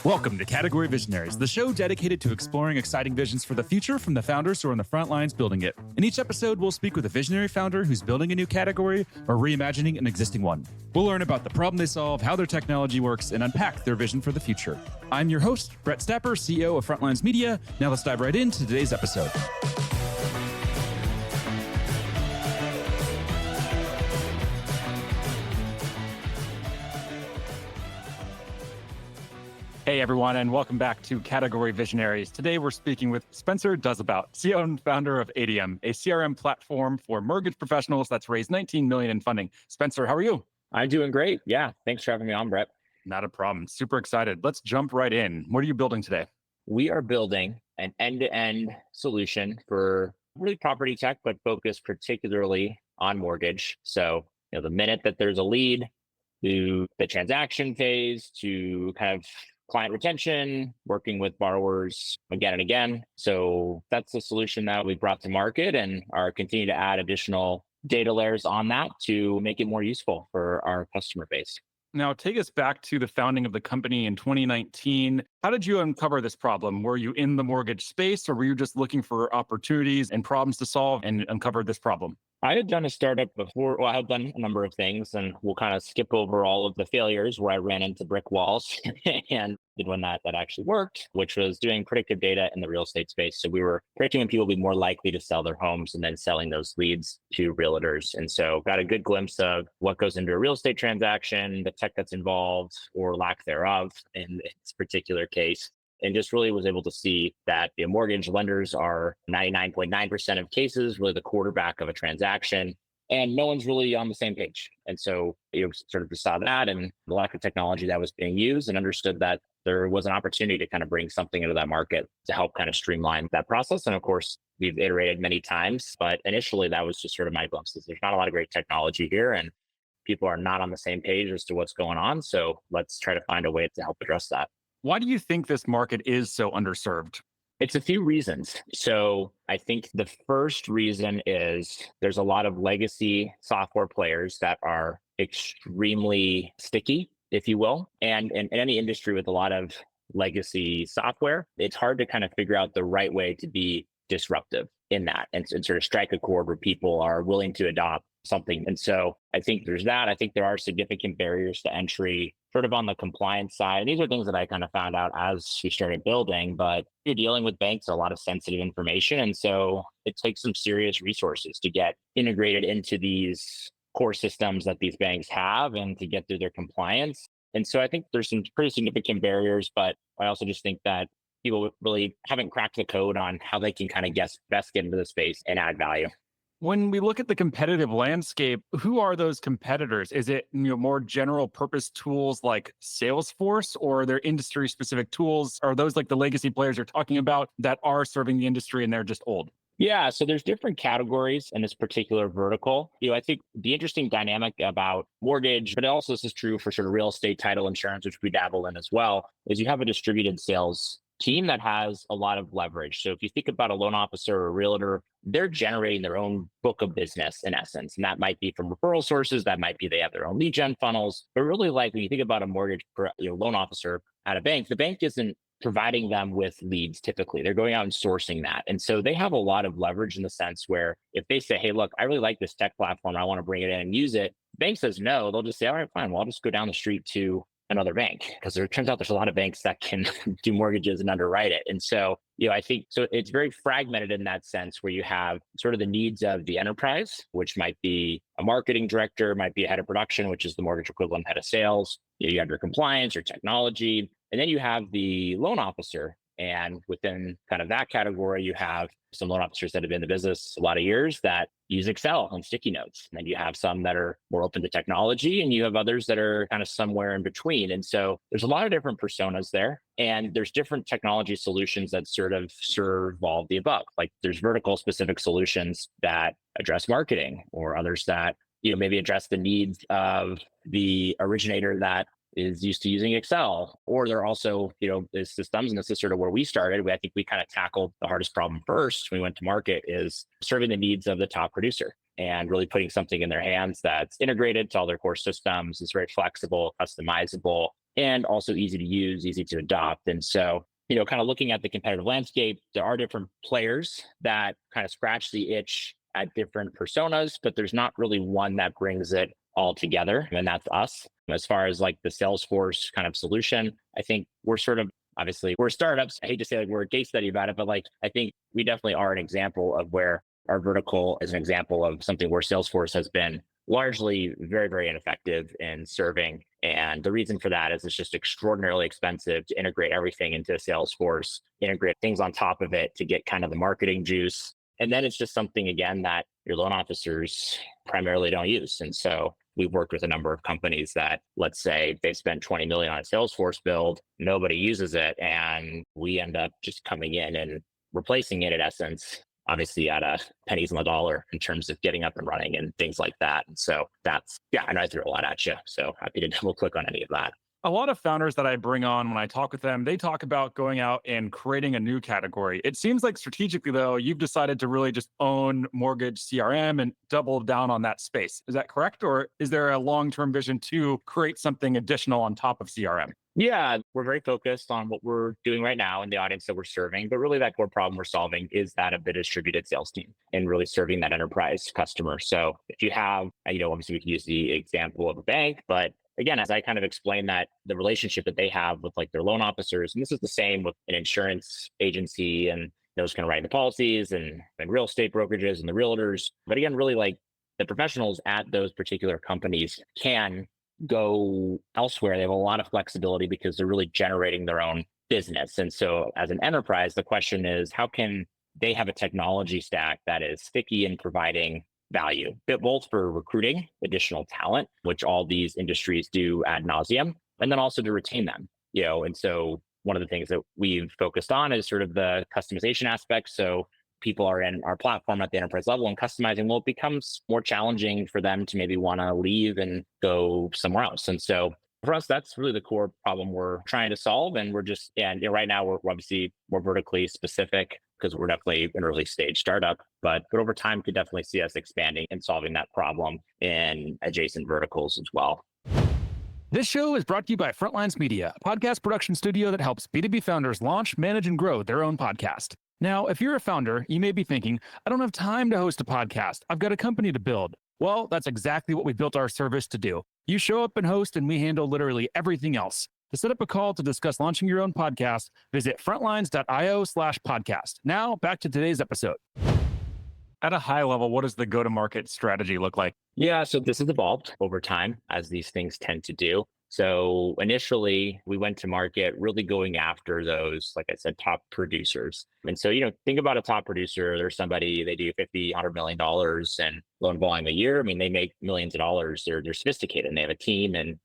Welcome to Category Visionaries, the show dedicated to exploring exciting visions for the future from the founders who are on the front lines building it. In each episode, we'll speak with a visionary founder who's building a new category or reimagining an existing one. We'll learn about the problem they solve, how their technology works, and unpack their vision for the future. I'm your host, Brett Stapper, CEO of Frontlines Media. Now let's dive right into today's episode. Hey everyone, and welcome back to Category Visionaries. Today we're speaking with Spencer Dusebout, CEO and founder of Aidium, a CRM platform for mortgage professionals that's raised $19 million in funding. Spencer, how are you? I'm doing great. Yeah, thanks for having me on, Brett. Not a problem. Super excited. Let's jump right in. What are you building today? We are building an end-to-end solution for really property tech, but focused particularly on mortgage. So, the minute that there's a lead, to the transaction phase, to kind of client retention, working with borrowers again and again. So that's the solution that we brought to market and are continuing to add additional data layers on that to make it more useful for our customer base. Now, take us back to the founding of the company in 2019. How did you uncover this problem? Were you in the mortgage space, or were you just looking for opportunities and problems to solve and uncovered this problem? I had done a startup before. Well, I had done a number of things, and we'll kind of skip over all of the failures where I ran into brick walls and did one that actually worked, which was doing predictive data in the real estate space. So we were predicting when people would be more likely to sell their homes and then selling those leads to realtors. And so got a good glimpse of what goes into a real estate transaction, the tech that's involved or lack thereof in this particular case. And just really was able to see that the mortgage lenders are 99.9% of cases, really the quarterback of a transaction, and no one's really on the same page. And so you sort of saw that and the lack of technology that was being used and understood that there was an opportunity to kind of bring something into that market to help kind of streamline that process. And of course, we've iterated many times, but initially that was just sort of my glimpses. There's not a lot of great technology here and people are not on the same page as to what's going on. So let's try to find a way to help address that. Why do you think this market is so underserved? It's a few reasons. So I think the first reason is there's a lot of legacy software players that are extremely sticky, if you will. And in any industry with a lot of legacy software, it's hard to kind of figure out the right way to be disruptive in that and sort of strike a chord where people are willing to adopt something. And so I think there's that. I think there are significant barriers to entry sort of on the compliance side. And these are things that I kind of found out as we started building, but you're dealing with banks, a lot of sensitive information. And so it takes some serious resources to get integrated into these core systems that these banks have and to get through their compliance. And so I think there's some pretty significant barriers, but I also just think that people really haven't cracked the code on how they can kind of best get into the space and add value. When we look at the competitive landscape, who are those competitors? Is it more general purpose tools like Salesforce, or are there industry specific tools? Are those like the legacy players you're talking about that are serving the industry and they're just old? Yeah, so there's different categories in this particular vertical. I think the interesting dynamic about mortgage, but also this is true for sort of real estate, title insurance, which we dabble in as well, is you have a distributed sales team that has a lot of leverage. So if you think about a loan officer or a realtor, they're generating their own book of business in essence. And that might be from referral sources, that might be they have their own lead gen funnels. But really, like when you think about a mortgage loan officer at a bank, the bank isn't providing them with leads typically. They're going out and sourcing that. And so they have a lot of leverage in the sense where if they say, hey, look, I really like this tech platform, I want to bring it in and use it. The bank says no, they'll just say, all right, fine, well, I'll just go down the street to another bank, because it turns out there's a lot of banks that can do mortgages and underwrite it. And so, I think so it's very fragmented in that sense where you have sort of the needs of the enterprise, which might be a marketing director, might be a head of production, which is the mortgage equivalent head of sales. You have your compliance, your technology, and then you have the loan officer. And within kind of that category, you have some loan officers that have been in the business a lot of years that use Excel and sticky notes. And then you have some that are more open to technology, and you have others that are kind of somewhere in between. And so there's a lot of different personas there. And there's different technology solutions that sort of serve all of the above. Like there's vertical specific solutions that address marketing, or others that maybe address the needs of the originator that is used to using Excel, or there are also, systems, and this is sort of where we started. I think we kind of tackled the hardest problem first when we went to market, is serving the needs of the top producer and really putting something in their hands that's integrated to all their core systems, is very flexible, customizable, and also easy to use, easy to adopt. And so, kind of looking at the competitive landscape, there are different players that kind of scratch the itch at different personas, but there's not really one that brings it all together. And that's us. As far as like the Salesforce kind of solution, I think we're sort of obviously we're startups. I hate to say like we're a case study about it, but like I think we definitely are an example of where our vertical is an example of something where Salesforce has been largely very, very ineffective in serving. And the reason for that is it's just extraordinarily expensive to integrate everything into Salesforce, integrate things on top of it to get kind of the marketing juice. And then it's just something, again, that your loan officers primarily don't use. And so we've worked with a number of companies that, let's say they've spent 20 million on a Salesforce build, nobody uses it. And we end up just coming in and replacing it in essence, obviously at a pennies on the dollar in terms of getting up and running and things like that. And so I know I threw a lot at you. So happy to double click on any of that. A lot of founders that I bring on when I talk with them, they talk about going out and creating a new category. It seems like strategically, though, you've decided to really just own mortgage CRM and double down on that space. Is that correct? Or is there a long-term vision to create something additional on top of CRM? Yeah, we're very focused on what we're doing right now and the audience that we're serving. But really, that core problem we're solving is that of the distributed sales team and really serving that enterprise customer. So if you have, obviously we can use the example of a bank, but again, as I kind of explain that the relationship that they have with like their loan officers, and this is the same with an insurance agency and those kind of writing the policies and real estate brokerages and the realtors. But again, really like the professionals at those particular companies can go elsewhere. They have a lot of flexibility because they're really generating their own business. And so as an enterprise, the question is, how can they have a technology stack that is sticky in providing value, both for recruiting additional talent, which all these industries do ad nauseum, and then also to retain them, and so one of the things that we've focused on is sort of the customization aspect. So people are in our platform at the enterprise level and customizing, well, it becomes more challenging for them to maybe want to leave and go somewhere else. And so for us, that's really the core problem we're trying to solve. And we're just, right now we're obviously more vertically specific because we're definitely an early stage startup, but over time could definitely see us expanding and solving that problem in adjacent verticals as well. This show is brought to you by Frontlines Media, a podcast production studio that helps B2B founders launch, manage, and grow their own podcast. Now, if you're a founder, you may be thinking, I don't have time to host a podcast. I've got a company to build. Well, that's exactly what we built our service to do. You show up and host, and we handle literally everything else. To set up a call to discuss launching your own podcast, visit frontlines.io/podcast. Now, back to today's episode. At a high level, what does the go-to-market strategy look like? Yeah, so this has evolved over time, as these things tend to do. So initially, we went to market really going after those, like I said, top producers. And so, think about a top producer. There's somebody, they do $50, $100 million and loan volume a year. I mean, they make millions of dollars. They're sophisticated and they have a team and,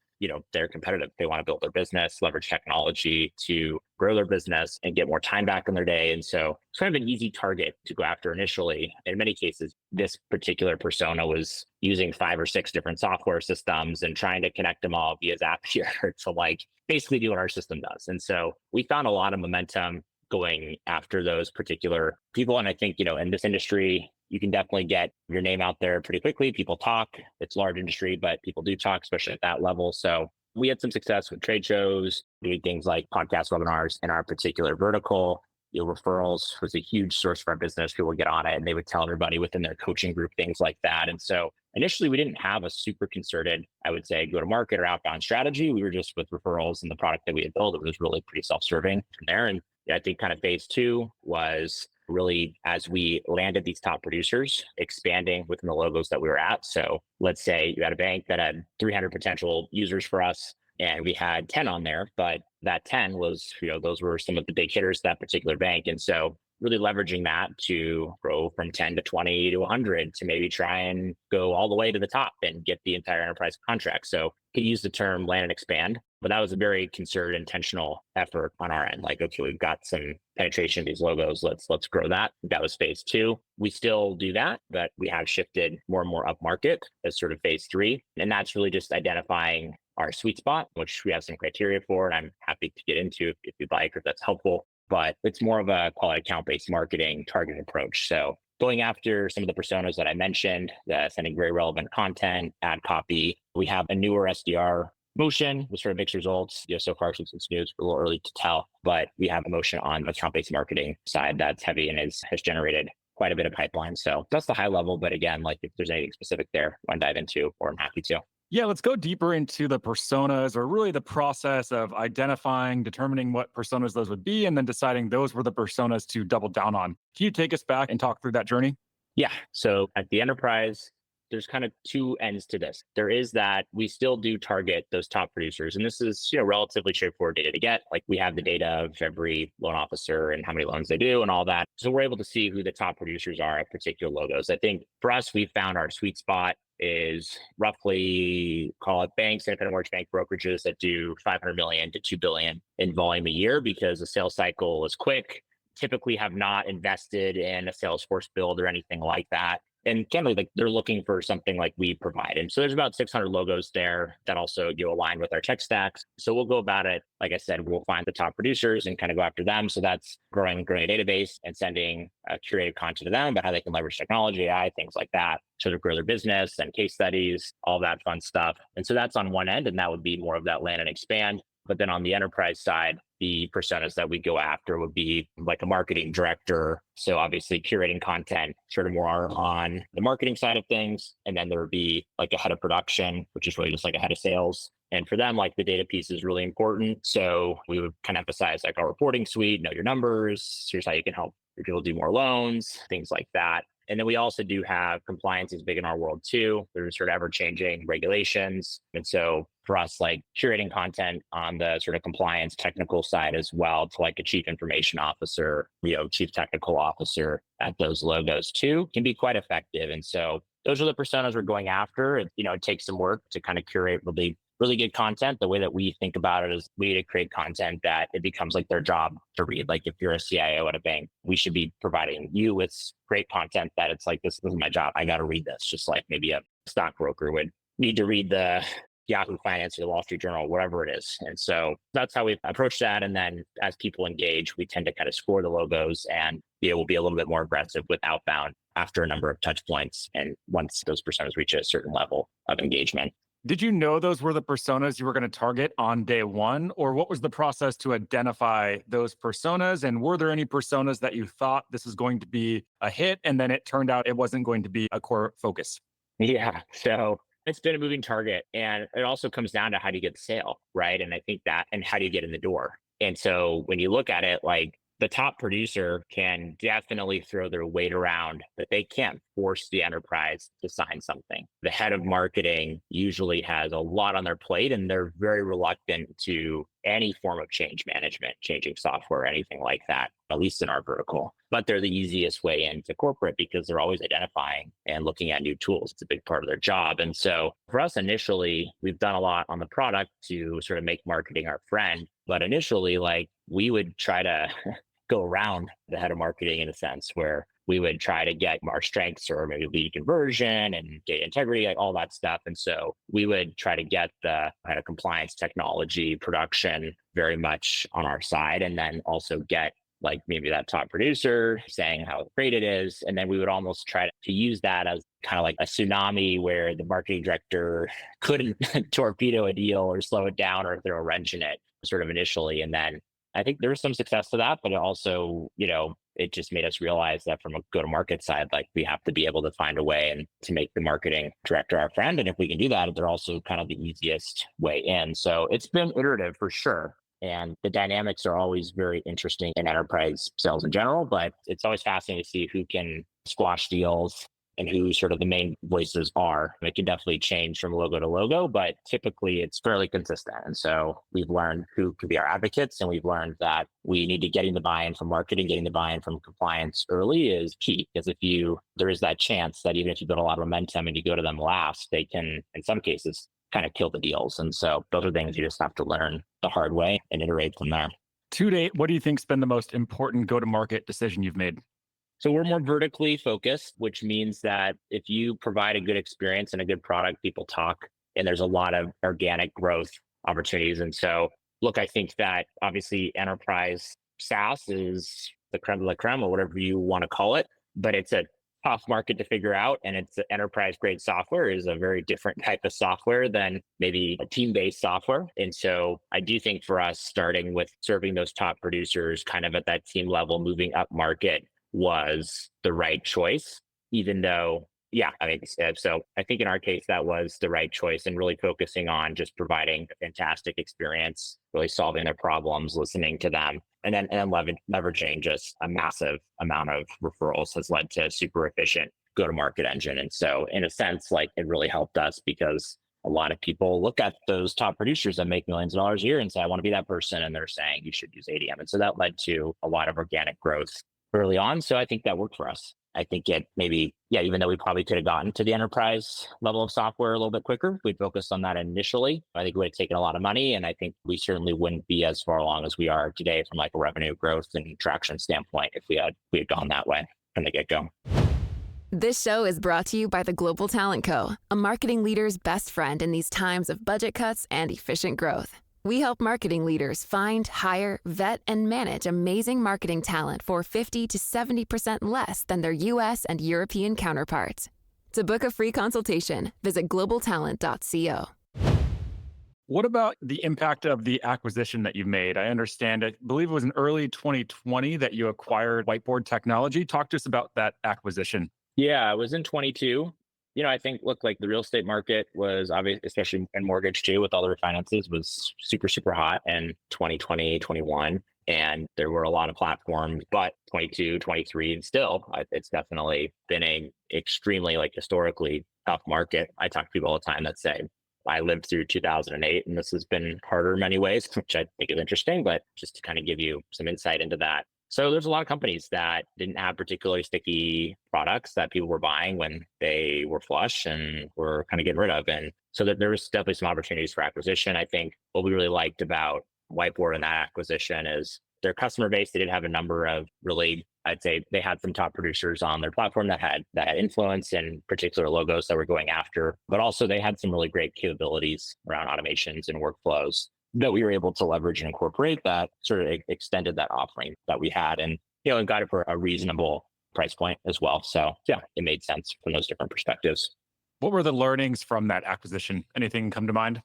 they're competitive. They want to build their business, leverage technology to grow their business and get more time back in their day. And so it's kind of an easy target to go after initially. In many cases, this particular persona was using 5 or 6 different software systems and trying to connect them all via Zapier to like basically do what our system does. And so we found a lot of momentum going after those particular people. And I think, in this industry, you can definitely get your name out there pretty quickly. People talk. It's a large industry, but people do talk, especially at that level. So we had some success with trade shows, doing things like podcast webinars in our particular vertical. Referrals was a huge source for our business. People would get on it and they would tell everybody within their coaching group, things like that. And so initially we didn't have a super concerted, I would say, go-to-market or outbound strategy. We were just with referrals and the product that we had built. It was really pretty self-serving from there. And I think kind of phase 2 was really as we landed these top producers, expanding within the logos that we were at. So let's say you had a bank that had 300 potential users for us and we had 10 on there, but that 10 was, those were some of the big hitters, that particular bank. And so really leveraging that to grow from 10 to 20 to 100 to maybe try and go all the way to the top and get the entire enterprise contract. So you could use the term land and expand, but that was a very concerted, intentional effort on our end. Like, okay, we've got some penetration of these logos. Let's grow that. That was phase 2. We still do that, but we have shifted more and more up market as sort of phase 3. And that's really just identifying our sweet spot, which we have some criteria for, and I'm happy to get into if you'd like, or if that's helpful. But it's more of a call it account-based marketing targeted approach. So going after some of the personas that I mentioned, sending very relevant content, ad copy. We have a newer SDR motion with sort of mixed results. So far since it's news, we're a little early to tell, but we have a motion on the account-based marketing side that's heavy and has generated quite a bit of pipeline. So that's the high level. But again, like if there's anything specific there, I want to dive into, or I'm happy to. Yeah, let's go deeper into the personas or really the process of identifying, determining what personas those would be, and then deciding those were the personas to double down on. Can you take us back and talk through that journey? Yeah. So at the enterprise, there's kind of two ends to this. There is that we still do target those top producers. And this is, relatively straightforward data to get. Like we have the data of every loan officer and how many loans they do and all that. So we're able to see who the top producers are at particular logos. I think for us, we found our sweet spot is roughly, call it banks, independent mortgage bank brokerages that do 500 million to 2 billion in volume a year because the sales cycle is quick, typically have not invested in a Salesforce build or anything like that. And candidly, like they're looking for something like we provide. And so there's about 600 logos there that also align with our tech stacks. So we'll go about it. Like I said, we'll find the top producers and kind of go after them. So that's growing a database and sending curated content to them about how they can leverage technology, AI, things like that, sort of grow their business and case studies, all that fun stuff. And so that's on one end, and that would be more of that land and expand. But then on the enterprise side, the personas that we go after would be like a marketing director. So obviously curating content sort of more on the marketing side of things. And then there would be like a head of production, which is really just like a head of sales. And for them, like the data piece is really important. So we would kind of emphasize like our reporting suite, know your numbers, here's how you can help your people do more loans, things like that. And then we also do have compliance is big in our world too. There's sort of ever changing regulations. And so for us, like curating content on the sort of compliance technical side as well to like a chief information officer, chief technical officer at those logos too can be quite effective. And so those are the personas we're going after. It takes some work to kind of curate really good content. The way that we think about it is we need to create content that it becomes like their job to read. Like if you're a CIO at a bank, we should be providing you with great content that it's like, this is my job. I got to read this, just like maybe a stockbroker would need to read the Yahoo Finance or the Wall Street Journal, whatever it is. And so that's how we approach that. And then as people engage, we tend to kind of score the logos and be able to be a little bit more aggressive with outbound after a number of touch points. And once those personas reach a certain level of engagement. Did you know those were the personas you were going to target on day one? Or what was the process to identify those personas? And were there any personas that you thought this is going to be a hit and then it turned out it wasn't going to be a core focus? Yeah. So it's been a moving target. And it also comes down to how do you get the sale, right? And I think that, and how do you get in the door? And so when you look at it, like the top producer can definitely throw their weight around, but they can't force the enterprise to sign something. The head of marketing usually has a lot on their plate and they're very reluctant to any form of change management, changing software, anything like that, at least in our vertical. But they're the easiest way into corporate because they're always identifying and looking at new tools. It's a big part of their job. And so for us initially, we've done a lot on the product to sort of make marketing our friend. But initially, like we would try to go around the head of marketing in a sense where we would try to get our strengths or maybe lead conversion and data integrity, like all that stuff. And so we would try to get the head of compliance, technology, production very much on our side, and then also get like maybe that top producer saying how great it is. And then we would almost try to use that as kind of like a tsunami where the marketing director couldn't torpedo a deal or slow it down or throw a wrench in it sort of initially. And then I think there was some success to that, but it also, it just made us realize that from a go-to-market side, like we have to be able to find a way and to make the marketing director our friend. And if we can do that, they're also kind of the easiest way in. So it's been iterative for sure. And the dynamics are always very interesting in enterprise sales in general, but it's always fascinating to see who can squash deals and who sort of the main voices are. It can definitely change from logo to logo, but typically it's fairly consistent. And so we've learned who can be our advocates, and we've learned that we need to getting the buy-in from marketing, getting the buy-in from compliance early is key. Because there is that chance that even if you build a lot of momentum and you go to them last, they can, in some cases, kind of kill the deals. And so those are things you just have to learn the hard way and iterate from there. To date, what do you think's been the most important go-to-market decision you've made? So we're more vertically focused, which means that if you provide a good experience and a good product, people talk, and there's a lot of organic growth opportunities. And so, look, I think that obviously enterprise SaaS is the creme de la creme or whatever you want to call it, but it's a tough market to figure out. And it's enterprise grade software is a very different type of software than maybe a team-based software. And so I do think for us, starting with serving those top producers kind of at that team level, moving up market was the right choice, even though, yeah, I mean, so I think in our case, that was the right choice and really focusing on just providing a fantastic experience, really solving their problems, listening to them, and then leveraging just a massive amount of referrals has led to a super efficient go-to-market engine. And so in a sense, like it really helped us because a lot of people look at those top producers that make millions of dollars a year and say, I want to be that person. And they're saying you should use ADM. And so that led to a lot of organic growth early on. So I think that worked for us. I think it maybe, yeah, even though we probably could have gotten to the enterprise level of software a little bit quicker, we'd focused on that initially. I think it would have taken a lot of money. And I think we certainly wouldn't be as far along as we are today from like a revenue growth and traction standpoint if we had gone that way from the get-go. This show is brought to you by the Global Talent Co., a marketing leader's best friend in these times of budget cuts and efficient growth. We help marketing leaders find, hire, vet, and manage amazing marketing talent for 50 to 70% less than their US and European counterparts. To book a free consultation, visit globaltalent.co. What about the impact of the acquisition that you've made? I understand, I believe it was in early 2020 that you acquired Whiteboard Technology. Talk to us about that acquisition. Yeah, it was in 22. I think, look, like the real estate market was obvious, especially in mortgage too, with all the refinances was super, super hot in 2020, 21. And there were a lot of platforms, but 22, 23, and still, it's definitely been a extremely like historically tough market. I talk to people all the time that say, I lived through 2008 and this has been harder in many ways, which I think is interesting, but just to kind of give you some insight into that. So there's a lot of companies that didn't have particularly sticky products that people were buying when they were flush and were kind of getting rid of. And so that there was definitely some opportunities for acquisition. I think what we really liked about Whiteboard and that acquisition is their customer base. They did have a number of really, I'd say they had some top producers on their platform that had influence and particular logos that were going after, but also they had some really great capabilities around automations and workflows that we were able to leverage and incorporate that sort of extended that offering that we had and got it for a reasonable price point as well. So yeah, it made sense from those different perspectives. What were the learnings from that acquisition? Anything come to mind?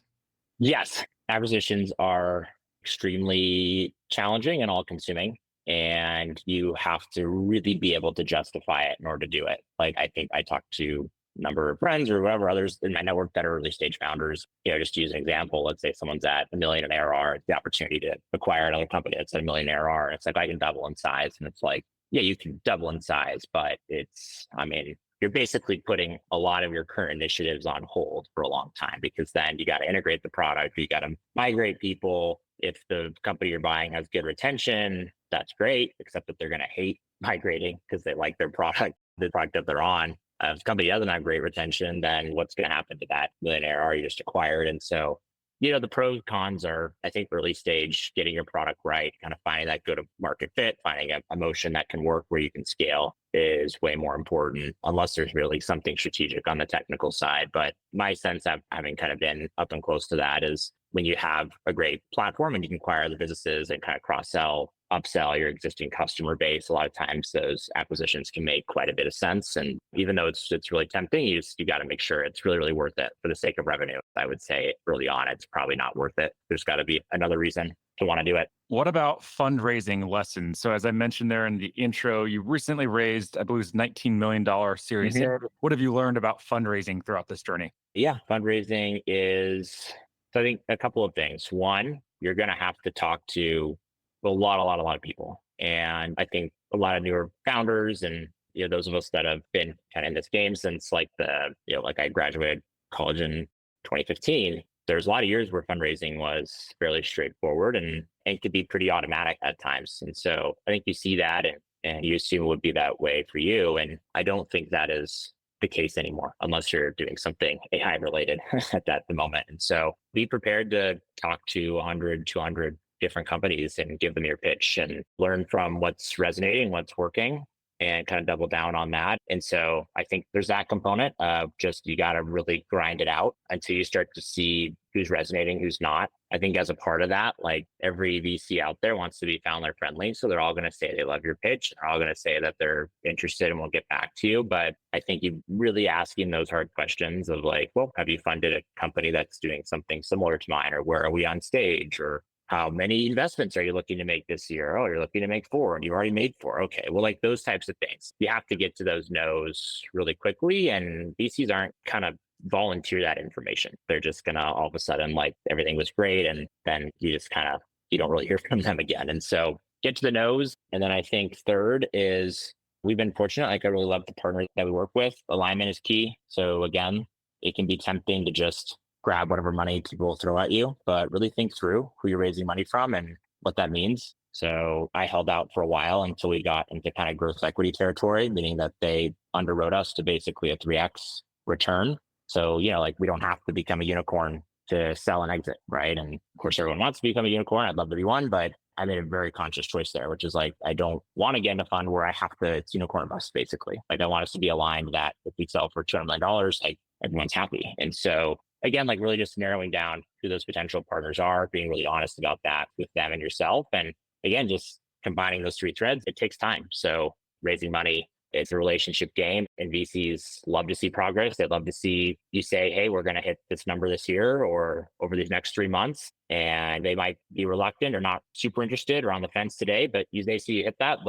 Yes, acquisitions are extremely challenging and all consuming. And you have to really be able to justify it in order to do it. Like I think I talked to number of friends or whatever others in my network that are early stage founders, just to use an example, let's say someone's at $1 million in ARR, it's the opportunity to acquire another company that's at $1 million ARR. It's like, I can double in size. And it's like, yeah, you can double in size, but you're basically putting a lot of your current initiatives on hold for a long time because then you got to integrate the product, you got to migrate people. If the company you're buying has good retention, that's great, except that they're going to hate migrating because they like their product, the product that they're on. If the company doesn't have great retention, then what's going to happen to that million ARR you just acquired? And so, the pros and cons are, I think, early stage, getting your product right, kind of finding that go-to-market fit, finding a motion that can work where you can scale is way more important, unless there's really something strategic on the technical side. But my sense of having kind of been up and close to that is when you have a great platform and you can acquire the businesses and kind of cross-sell, upsell your existing customer base, a lot of times those acquisitions can make quite a bit of sense. And even though it's really tempting, you got to make sure it's really, really worth it for the sake of revenue. I would say early on, it's probably not worth it. There's got to be another reason to want to do it. What about fundraising lessons? So as I mentioned there in the intro, you recently raised, I believe it was $19 million Series A. What have you learned about fundraising throughout this journey? Yeah, fundraising is, so I think a couple of things. One, you're going to have to talk to a lot of people. And I think a lot of newer founders and those of us that have been kind of in this game since like I graduated college in 2015, there's a lot of years where fundraising was fairly straightforward and could be pretty automatic at times. And so I think you see that and you assume it would be that way for you. And I don't think that is the case anymore, unless you're doing something AI related at the moment. And so be prepared to talk to 100, 200 different companies and give them your pitch and learn from what's resonating, what's working, and kind of double down on that. And so I think there's that component of just, you got to really grind it out until you start to see who's resonating, who's not. I think as a part of that, like every VC out there wants to be founder friendly. So they're all going to say they love your pitch. They're all going to say that they're interested and will get back to you. But I think you really asking those hard questions of like, well, have you funded a company that's doing something similar to mine? Or where are we on stage? Or how many investments are you looking to make this year? Oh, you're looking to make 4 and you already made 4. Okay. Well, like those types of things, you have to get to those no's really quickly. And VCs aren't kind of volunteer that information. They're just going to all of a sudden, like everything was great. And then you just kind of, you don't really hear from them again. And so get to the no's. And then I think third is we've been fortunate. Like I really love the partners that we work with. Alignment is key. So again, it can be tempting to just grab whatever money people will throw at you, but really think through who you're raising money from and what that means. So I held out for a while until we got into kind of growth equity territory, meaning that they underwrote us to basically a 3x return. So, like we don't have to become a unicorn to sell and exit, right? And of course, everyone wants to become a unicorn. I'd love to be one, but I made a very conscious choice there, which is like, I don't want to get in a fund where I have to, it's unicorn bust, basically. Like I want us to be aligned that if we sell for $200 million, like everyone's happy. And so again, like really just narrowing down who those potential partners are, being really honest about that with them and yourself. And again, just combining those 3 threads, it takes time. So raising money, it's a relationship game, and VCs love to see progress. They'd love to see you say, hey, we're going to hit this number this year or over these next 3 months. And they might be reluctant or not super interested or on the fence today, but they see you hit that,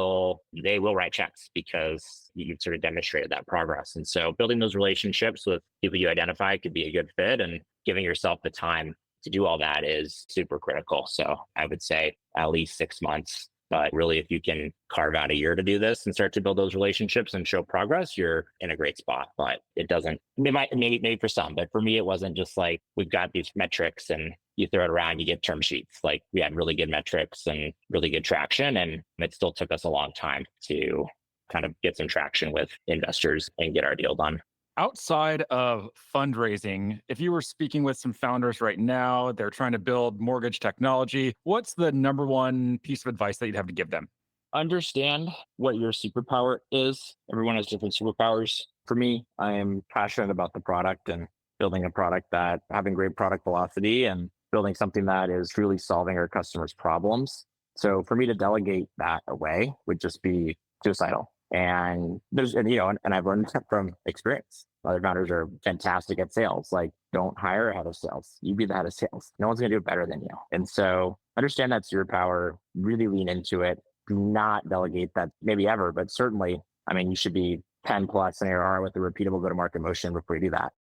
they will write checks because you've sort of demonstrated that progress. And so building those relationships with people you identify could be a good fit, and giving yourself the time to do all that is super critical. So I would say at least 6 months. But really, if you can carve out a year to do this and start to build those relationships and show progress, you're in a great spot. But it doesn't, maybe for some, but for me, it wasn't just like we've got these metrics and you throw it around, you get term sheets. Like we had really good metrics and really good traction. And it still took us a long time to kind of get some traction with investors and get our deal done. Outside of fundraising, if you were speaking with some founders right now, they're trying to build mortgage technology, what's the number one piece of advice that you'd have to give them? Understand what your superpower is. Everyone has different superpowers. For me, I am passionate about the product and building a product that having great product velocity and building something that is truly solving our customers' problems. So for me to delegate that away would just be suicidal. And I've learned that from experience. Other founders are fantastic at sales. Like, don't hire a head of sales. You be the head of sales. No one's going to do it better than you. And so understand that's your power, really lean into it. Do not delegate that maybe ever, but certainly, you should be 10 plus in ARR with a repeatable go-to-market motion before you do that.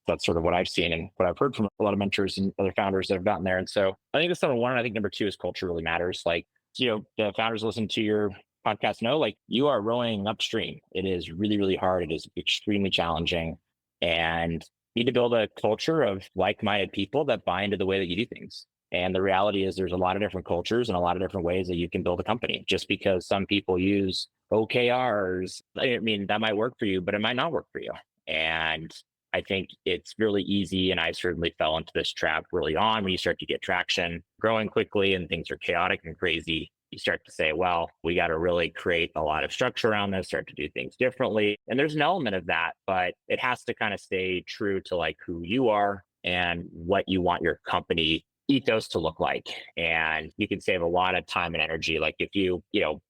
That's sort of what I've seen and what I've heard from a lot of mentors and other founders that have gotten there. And so I think that's number one. I think number two is culture really matters. Like, the founders listen to your podcast know, like you are rowing upstream. It is really, really hard. It is extremely challenging, and you need to build a culture of like-minded people that buy into the way that you do things. And the reality is there's a lot of different cultures and a lot of different ways that you can build a company. Just because some people use OKRs, that might work for you, but it might not work for you. And I think it's really easy, and I certainly fell into this trap early on when you start to get traction, growing quickly and things are chaotic and crazy. You start to say, well, we got to really create a lot of structure around this, start to do things differently. And there's an element of that, but it has to kind of stay true to like who you are and what you want your company ethos to look like. And you can save a lot of time and energy. Like if you,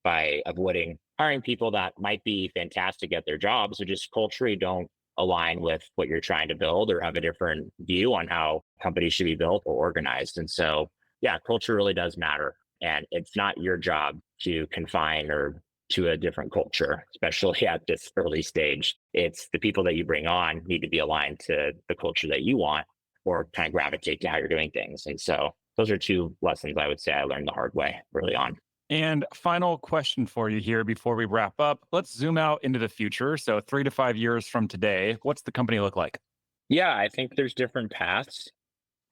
by avoiding hiring people that might be fantastic at their jobs, or just culturally don't align with what you're trying to build or have a different view on how companies should be built or organized. And so, yeah, culture really does matter. And it's not your job to confine or to a different culture, especially at this early stage. It's the people that you bring on need to be aligned to the culture that you want, or kind of gravitate to how you're doing things. And so those are two lessons I would say I learned the hard way early on. And final question for you here before we wrap up. Let's zoom out into the future. So 3 to 5 years from today, what's the company look like? Yeah, I think there's different paths.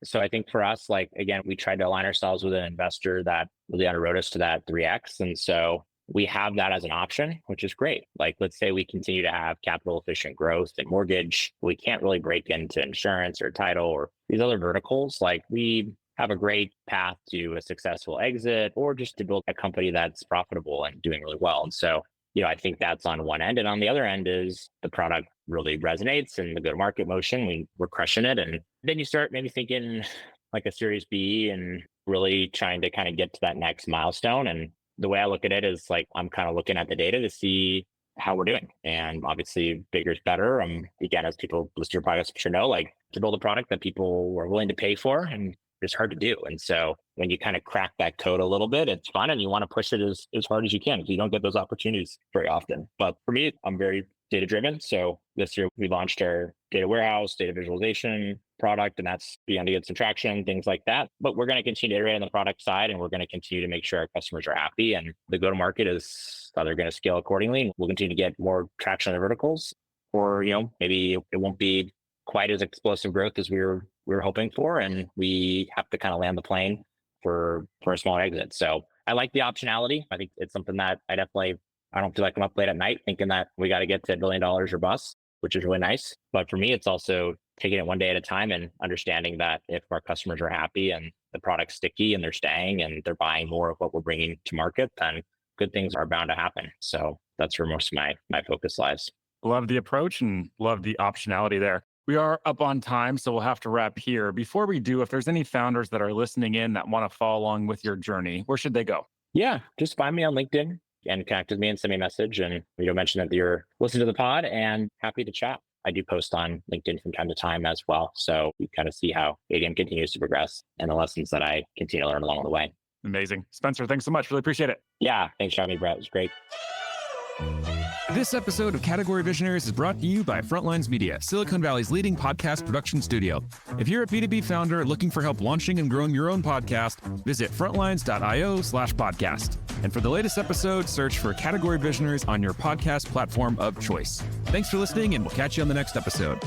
So I think for us, like, again, we tried to align ourselves with an investor that really underwrote us to that 3X. And so we have that as an option, which is great. Like, let's say we continue to have capital efficient growth and mortgage. We can't really break into insurance or title or these other verticals. Like, we have a great path to a successful exit or just to build a company that's profitable and doing really well. And so, I think that's on one end. And on the other end is the product really resonates and the go-to-market motion, we're crushing it. And then you start maybe thinking like a Series B and really trying to kind of get to that next milestone. And the way I look at it is like, I'm kind of looking at the data to see how we're doing. And obviously bigger is better. Again, as people listen to your podcast, I'm sure know, like to build a product that people were willing to pay for, and it's hard to do. And so when you kind of crack that code a little bit, it's fun and you want to push it as hard as you can because you don't get those opportunities very often. But for me, I'm very data driven. So this year we launched our data warehouse, data visualization product, and that's begun to get some traction, things like that. But we're going to continue to iterate on the product side, and we're going to continue to make sure our customers are happy. And the go-to-market is they're going to scale accordingly. And we'll continue to get more traction on the verticals, or maybe it won't be quite as explosive growth as we were hoping for, and we have to kind of land the plane for a small exit. So I like the optionality. I think it's something that I don't feel like I'm up late at night thinking that we got to get to $1 billion or bust, which is really nice. But for me, it's also taking it one day at a time and understanding that if our customers are happy and the product's sticky and they're staying and they're buying more of what we're bringing to market, then good things are bound to happen. So that's where most of my focus lies. Love the approach and love the optionality there. We are up on time, so we'll have to wrap here. Before we do, if there's any founders that are listening in that want to follow along with your journey, where should they go? Yeah, just find me on LinkedIn and connect with me and send me a message. And mention that you're listening to the pod and happy to chat. I do post on LinkedIn from time to time as well. So you kind of see how Aidium continues to progress and the lessons that I continue to learn along the way. Amazing. Spencer, thanks so much. Really appreciate it. Yeah, thanks for having me, Brett. It was great. This episode of Category Visionaries is brought to you by Frontlines Media, Silicon Valley's leading podcast production studio. If you're a B2B founder looking for help launching and growing your own podcast, visit frontlines.io/podcast. And for the latest episode, search for Category Visionaries on your podcast platform of choice. Thanks for listening, and we'll catch you on the next episode.